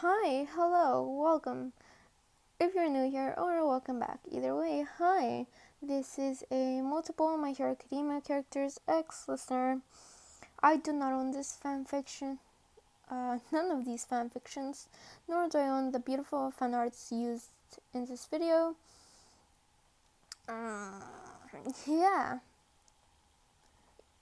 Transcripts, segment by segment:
Hi, hello, welcome. If you're new here or welcome back, either way, hi. This is a multiple My Hero Academia characters X listener. I do not own this fanfiction, none of these fanfictions, nor do I own the beautiful fan arts used in this video. Yeah.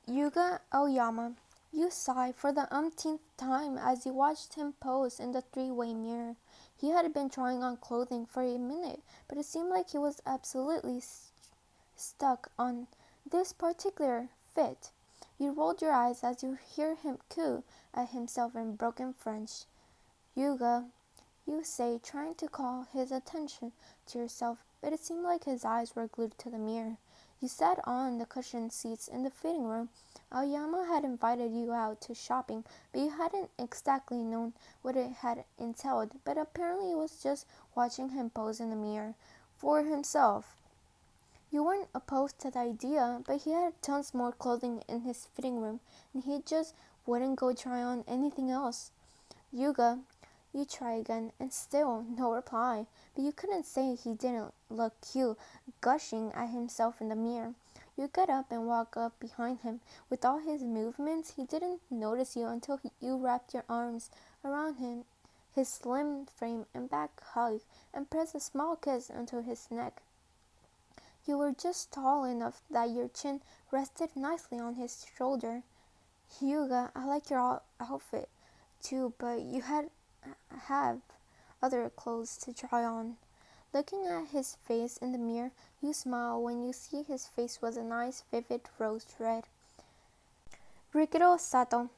Yuga Aoyama. You sigh for the umpteenth time as you watched him pose in the three-way mirror. He had been trying on clothing for a minute, but it seemed like he was absolutely stuck on this particular fit. You rolled your eyes as you hear him coo at himself in broken French. Yuga, you say, trying to call his attention to yourself, but it seemed like his eyes were glued to the mirror. You sat on the cushioned seats in the fitting room. Aoyama had invited you out to shopping, but you hadn't exactly known what it had entailed, but apparently it was just watching him pose in the mirror for himself. You weren't opposed to the idea, but he had tons more clothing in his fitting room, and he just wouldn't go try on anything else. Yuga, you try again, and still no reply, but you couldn't say he didn't look cute, gushing at himself in the mirror. You get up and walk up behind him. With all his movements, he didn't notice you until you wrapped your arms around him, his slim frame and back hug, and pressed a small kiss onto his neck. You were just tall enough that your chin rested nicely on his shoulder. Yuga, I like your outfit too, but you have other clothes to try on. Looking at his face in the mirror, you smile when you see his face was a nice vivid rose red. Rikido Sato,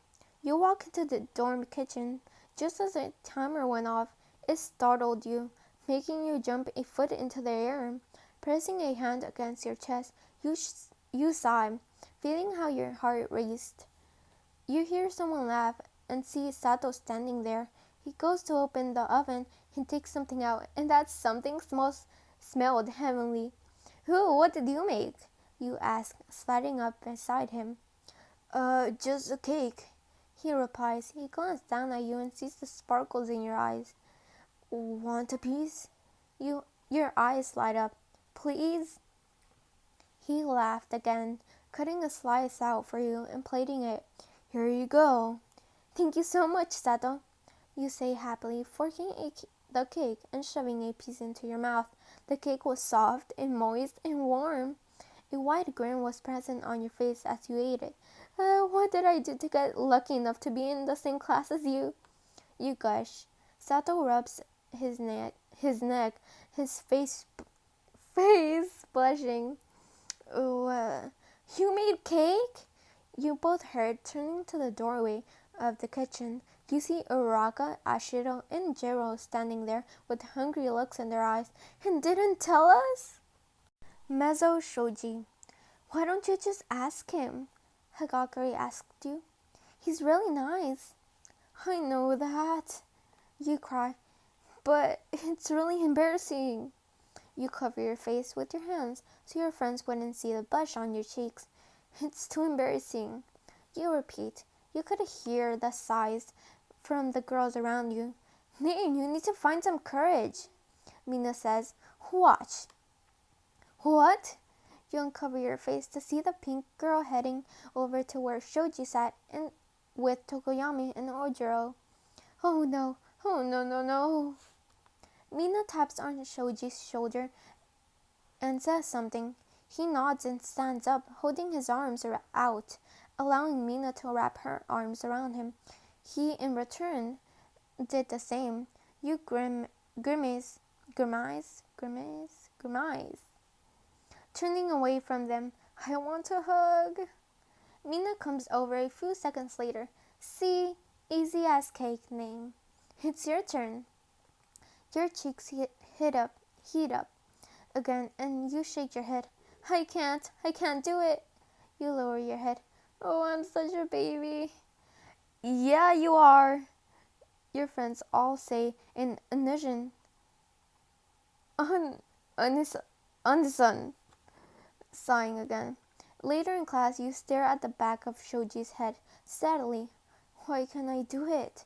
you walk into the dorm kitchen. Just as the timer went off, it startled you, making you jump a foot into the air. Pressing a hand against your chest, you sigh, feeling how your heart raced. You hear someone laugh and see Sato standing there. He goes to open the oven and takes something out, and that something smelled heavenly. What did you make? You ask, sliding up beside him. Just a cake, he replies. He glances down at you and sees the sparkles in your eyes. Want a piece? Your eyes light up. Please? He laughed again, cutting a slice out for you and plating it. Here you go. Thank you so much, Sato, you say happily, forking the cake and shoving a piece into your mouth. The cake was soft and moist and warm. A wide grin was present on your face as you ate it. What did I do to get lucky enough to be in the same class as you? You gush. Sato rubs his neck, his face blushing. You made cake? You both heard, turning to the doorway of the kitchen. You see Uraraka, Ojiro, and Ojiro standing there with hungry looks in their eyes. And didn't tell us? Mezo Shoji. Why don't you just ask him? Hagakure asked you. He's really nice. I know that. You cry. But it's really embarrassing. You cover your face with your hands so your friends wouldn't see the blush on your cheeks. It's too embarrassing. You repeat. You could hear the sighs from the girls around you. Nate, you need to find some courage. Mina says, watch. What? You uncover your face to see the pink girl heading over to where Shoji sat with Tokoyami and Ojiro. Oh no, no. Mina taps on Shoji's shoulder and says something. He nods and stands up, holding his arms out, allowing Mina to wrap her arms around him. He, in return, did the same. You grimace, turning away from them. I want to hug. Mina comes over a few seconds later. See, easy as cake name. It's your turn. Your cheeks heat up again, and you shake your head. I can't do it. You lower your head. Oh, I'm such a baby. Yeah, you are. Your friends all say in unison. Unison. Sighing again. Later in class, you stare at the back of Shoji's head steadily. Why can't I do it?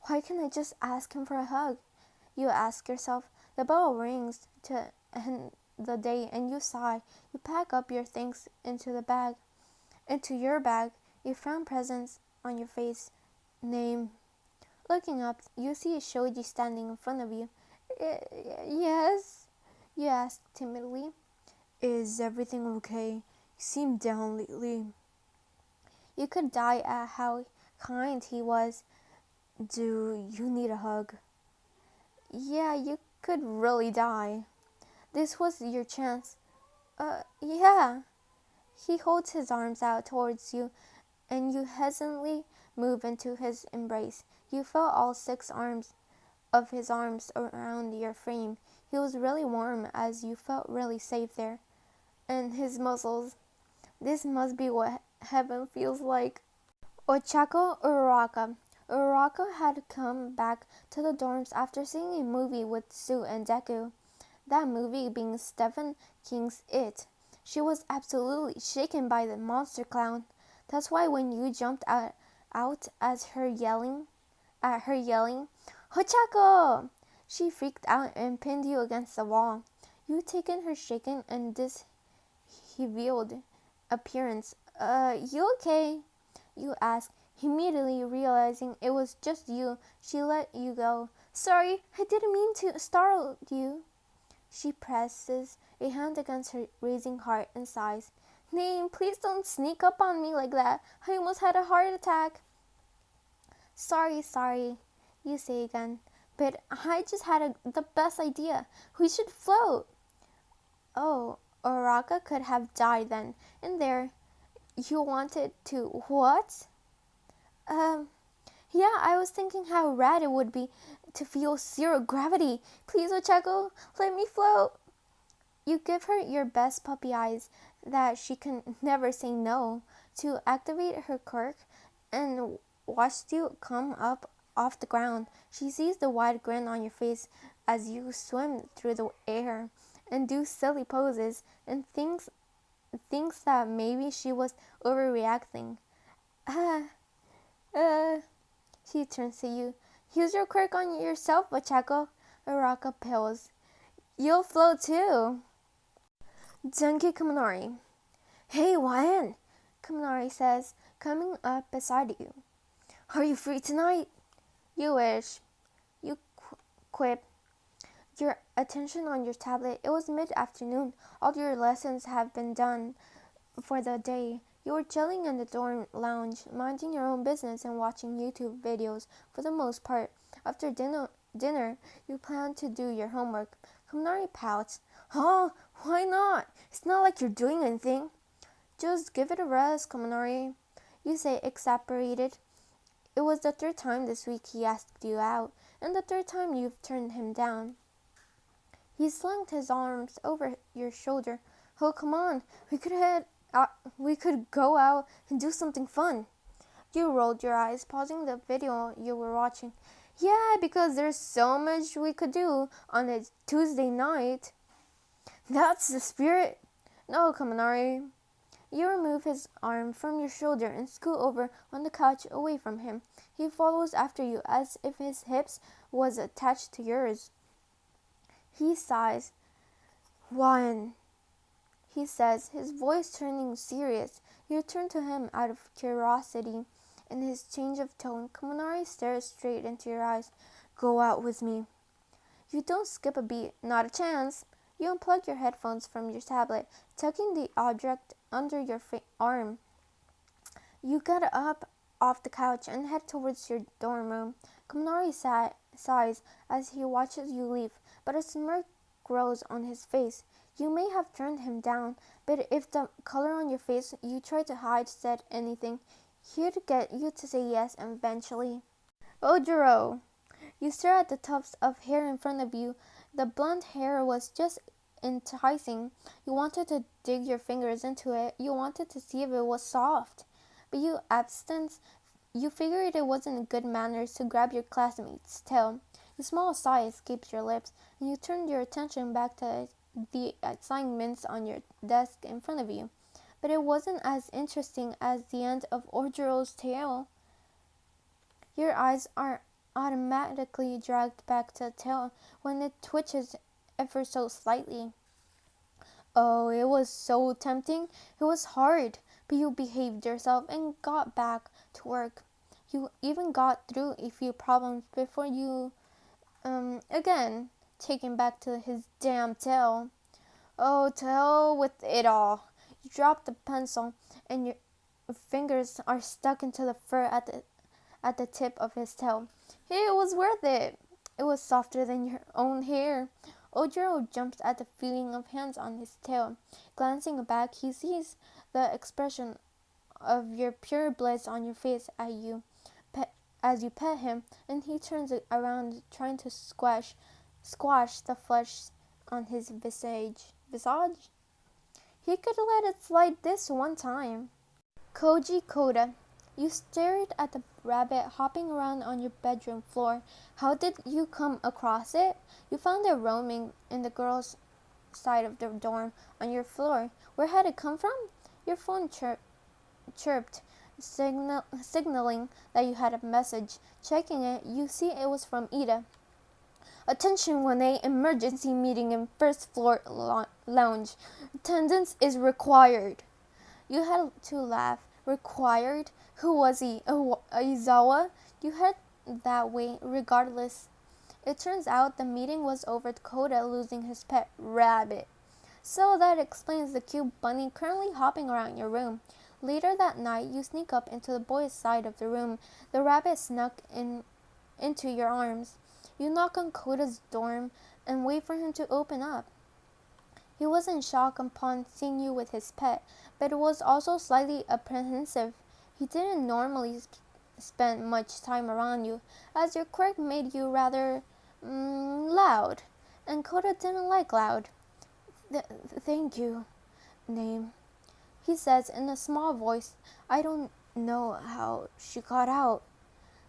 Why can't I just ask him for a hug? You ask yourself. The bell rings to end the day and you sigh. You pack up your things into your bag. You found presents on your face. Name. Looking up, you see Shoji standing in front of you. Yes? You ask timidly. Is everything okay? You seem down lately. You could die at how kind he was. Do you need a hug? Yeah, you could really die. This was your chance. Yeah. He holds his arms out towards you, and you hesitantly move into his embrace. You felt all 6 arms of his arms around your frame. He was really warm as you felt really safe there. And his muscles. This must be what heaven feels like. Ochaco Uraraka. Uraraka had come back to the dorms after seeing a movie with Sue and Deku. That movie being Stephen King's It. She was absolutely shaken by the monster clown. That's why when you jumped out at her yelling, Ochaco! She freaked out and pinned you against the wall. You taken her shaken and disheveled appearance. You okay? You asked, immediately realizing it was just you. She let you go. Sorry, I didn't mean to startle you. She presses a hand against her racing heart and sighs. Name, please don't sneak up on me like that. I almost had a heart attack. Sorry, you say again. But I just had the best idea. We should float. Oh, Uraraka could have died then. And there, you wanted to what? Yeah, I was thinking how rad it would be to feel 0 gravity. Please, Ochaco, let me float. You give her your best puppy eyes that she can never say no to activate her quirk and watched you come up off the ground. She sees the wide grin on your face as you swim through the air and do silly poses and thinks that maybe she was overreacting. She turns to you. Use your quirk on yourself, Ochaco. Uraraka pills. You'll float too. Denki Kaminari. Hey, YN, Kaminari says, coming up beside you. Are you free tonight? You wish. You quip. Your attention on your tablet. It was mid-afternoon. All your lessons have been done for the day. You were chilling in the dorm lounge, minding your own business and watching YouTube videos for the most part. After dinner, you plan to do your homework. Kaminari pouts. Huh? Why not? It's not like you're doing anything. Just give it a rest, Kaminari. You say exasperated. It was the 3rd time this week he asked you out, and the 3rd time you've turned him down. He slung his arms over your shoulder. Oh, come on. We could go out and do something fun. You rolled your eyes, pausing the video you were watching. Yeah, because there's so much we could do on a Tuesday night. That's the spirit. No, Kaminari. You remove his arm from your shoulder and scoot over on the couch away from him. He follows after you as if his hips was attached to yours. He sighs. One, he says, his voice turning serious. You turn to him out of curiosity. In his change of tone, Kaminari stares straight into your eyes. Go out with me. You don't skip a beat. Not a chance. You unplug your headphones from your tablet, tucking the object under your arm. You get up off the couch and head towards your dorm room. Kaminari sighs as he watches you leave, but a smirk grows on his face. You may have turned him down, but if the color on your face you tried to hide said anything, he'd get you to say yes eventually. Ojiro! You stare at the tufts of hair in front of you. The blonde hair was just enticing. You wanted to dig your fingers into it. You wanted to see if it was soft. But you figured it wasn't good manners to grab your classmate's tail. A small sigh escapes your lips, and you turn your attention back to the assignments on your desk in front of you. But it wasn't as interesting as the end of Ojiro's tale. Your eyes are automatically dragged back to the tail when it twitches ever so slightly. Oh, it was so tempting. It was hard, but you behaved yourself and got back to work. You even got through a few problems before you, again, taken back to his damn tail. Oh, to hell with it all. You drop the pencil and your fingers are stuck into the fur at the tip of his tail. It was worth it. It was softer than your own hair. Ojiro jumps at the feeling of hands on his tail. Glancing back, he sees the expression of your pure bliss on your face as you pet him, and he turns around trying to squash the flesh on his visage. He could let it slide this one time. Koji Koda. You stared at the rabbit hopping around on your bedroom floor. How did you come across it? You found it roaming in the girls' side of the dorm on your floor. Where had it come from? Your phone chirped, signaling that you had a message. Checking it, you see it was from Ida. Attention 1A, emergency meeting in first floor lounge. Attendance is required. You had to laugh. Required? Who was he? Aizawa? You head that way regardless. It turns out the meeting was over Koda losing his pet rabbit. So that explains the cute bunny currently hopping around your room. Later that night, you sneak up into the boys' side of the room. The rabbit snuck into your arms. You knock on Koda's dorm and wait for him to open up. He was in shock upon seeing you with his pet, but was also slightly apprehensive. He didn't normally spend much time around you, as your quirk made you rather loud, and Koda didn't like loud. Thank you, name, he says in a small voice. I don't know how she got out.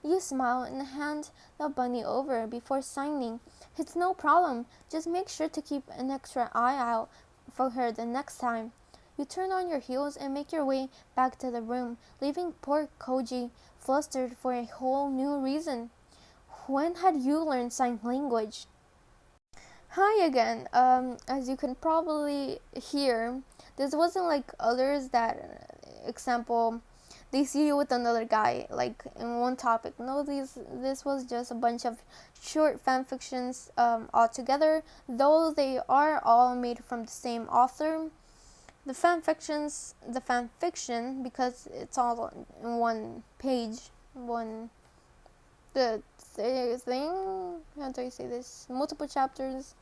You smile and hand the bunny over before signing. It's no problem. Just make sure to keep an extra eye out for her the next time. You turn on your heels and make your way back to the room, leaving poor Koji flustered for a whole new reason. When had you learned sign language? Hi again. As you can probably hear, this wasn't like others that, example, they see you with another guy, like in one topic. No, this was just a bunch of short fan fictions all together, though they are all made from the same author. The fan fiction, because it's all in one page, the thing, how do I say this? Multiple chapters.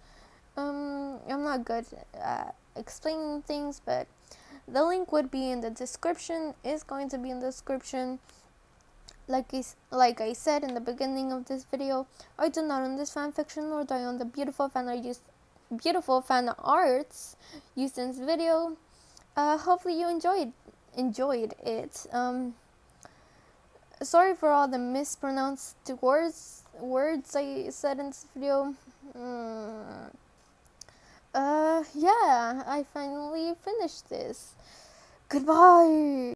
I'm not good at explaining things, but the link would be in the description, is going to be in the description. Like I said in the beginning of this video, I do not own this fanfiction, nor do I own the beautiful fan arts used in this video. Hopefully you enjoyed it. Sorry for all the mispronounced words I said in this video. Yeah, I finally finished this. Goodbye.